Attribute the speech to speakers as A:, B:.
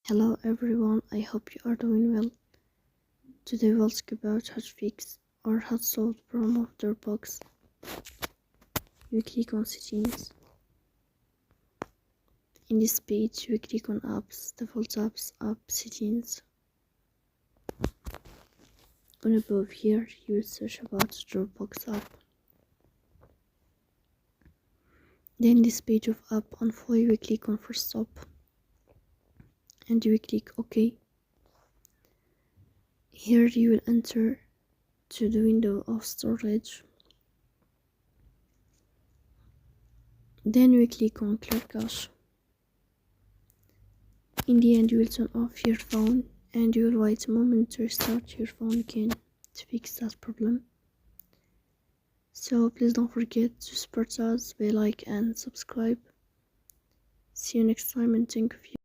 A: Hello everyone, I hope you are doing well. Today we'll talk about how to fix or how to solve the problem of DropBox. You click on settings. In this page you click on apps, default apps, app settings. On above here you will search about DropBox app. Then this page of app on full you will click on first stop. And you will click OK. Here you will enter to the window of storage. Then we click on clear cache. In the end you will turn off your phone and you will wait a moment to restart your phone again to fix that problem. So please don't forget to support us by like and subscribe. See you next time and thank you.